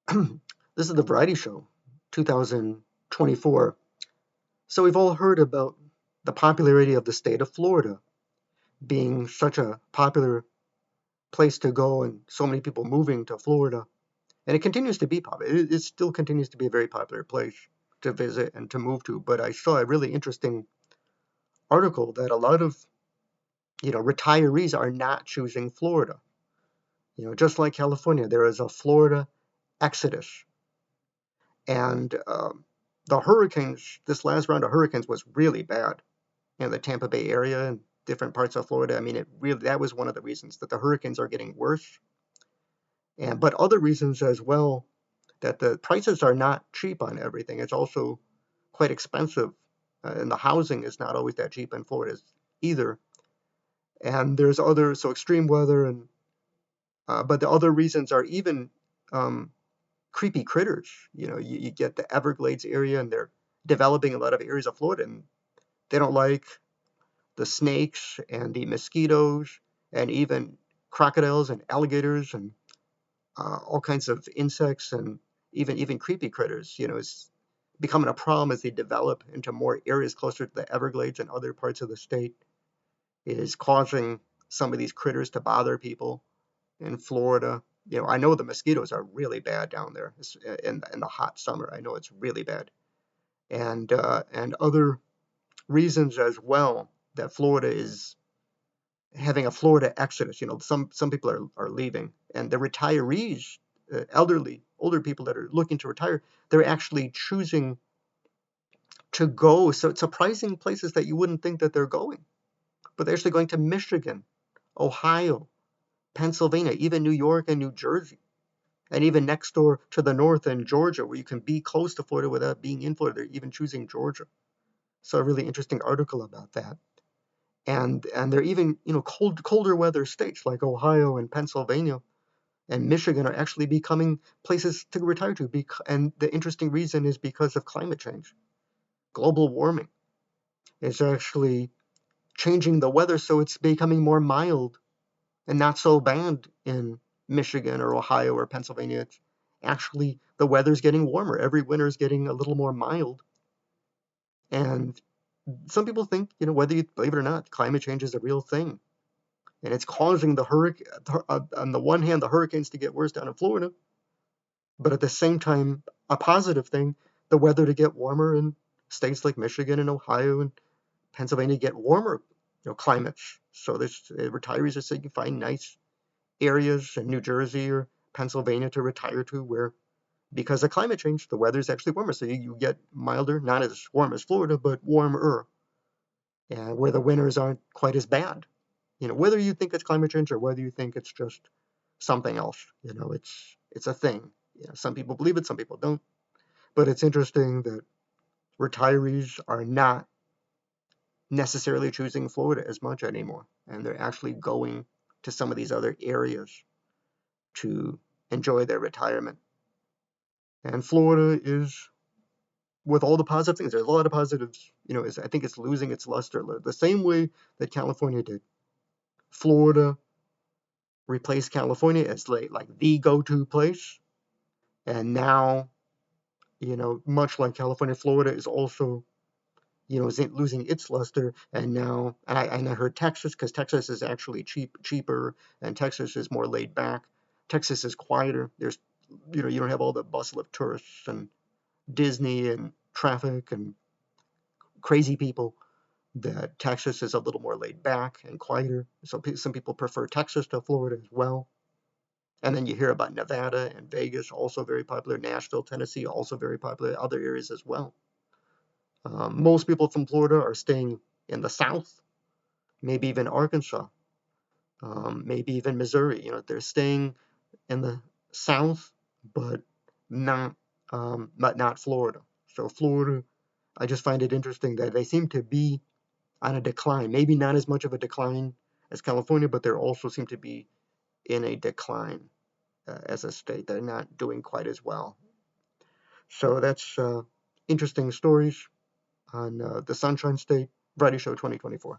This is the Variety Show 2024. So we've all heard about the popularity of the state of Florida being such a popular place to go and so many people moving to Florida. And it continues to be popular. It still continues to be a very popular place to visit and to move to. But I saw a really interesting article that a lot of retirees are not choosing Florida. Just like California, there is a Florida exodus. And the hurricanes, this last round of hurricanes was really bad in the Tampa Bay area and different parts of Florida. I mean, that was one of the reasons that the hurricanes are getting worse. But other reasons as well, that the prices are not cheap on everything. It's also quite expensive, and the housing is not always that cheap in Florida either. And there's other, so extreme weather, and but the other reasons are even um, creepy critters. You get the Everglades area, and they're developing a lot of areas of Florida, and they don't like the snakes and the mosquitoes and even crocodiles and alligators and all kinds of insects and even creepy critters. It's becoming a problem as they develop into more areas closer to the Everglades and other parts of the state. It is causing some of these critters to bother people in Florida. I know the mosquitoes are really bad down there in the hot summer. I know it's really bad, and other reasons as well that Florida is having a Florida exodus. Some people are leaving, and the retirees, older people that are looking to retire, they're actually choosing to go. So it's surprising places that you wouldn't think that they're going, but they're actually going to Michigan, Ohio, Pennsylvania, even New York and New Jersey, and even next door to the north in Georgia, where you can be close to Florida without being in Florida. They're even choosing Georgia. So a really interesting article about that. And they're even colder weather states like Ohio and Pennsylvania and Michigan are actually becoming places to retire to. And the interesting reason is because of climate change. Global warming is actually changing the weather, so it's becoming more mild and not so bad in Michigan or Ohio or Pennsylvania. It's actually, the weather's getting warmer. Every winter is getting a little more mild. And some people think, whether you believe it or not, climate change is a real thing. And it's causing the hurricane, on the one hand, the hurricanes to get worse down in Florida, but at the same time, a positive thing, the weather to get warmer in states like Michigan and Ohio and Pennsylvania get warmer, climates. So there's retirees are saying you find nice areas in New Jersey or Pennsylvania to retire to where, because of climate change, the weather is actually warmer. So you get milder, not as warm as Florida, but warmer, and where the winters aren't quite as bad. Whether you think it's climate change or whether you think it's just something else, it's a thing. Some people believe it, some people don't. But it's interesting that retirees are not necessarily choosing Florida as much anymore, and they're actually going to some of these other areas to enjoy their retirement. And Florida is, with all the positive things, there's a lot of positives. I think it's losing its luster the same way that California did. Florida replaced California as like the go-to place, and now, much like California, Florida is also, is losing its luster. And now, and I heard Texas, because Texas is actually cheaper, and Texas is more laid back. Texas is quieter. There's, you don't have all the bustle of tourists and Disney and traffic and crazy people. That Texas is a little more laid back and quieter. So some people prefer Texas to Florida as well. And then you hear about Nevada and Vegas, also very popular. Nashville, Tennessee, also very popular. Other areas as well. Most people from Florida are staying in the South, maybe even Arkansas, maybe even Missouri. They're staying in the South, but not not Florida. So Florida, I just find it interesting that they seem to be on a decline. Maybe not as much of a decline as California, but they also seem to be in a decline as a state. They're not doing quite as well. So that's interesting stories on the Sunshine State Variety Show 2024.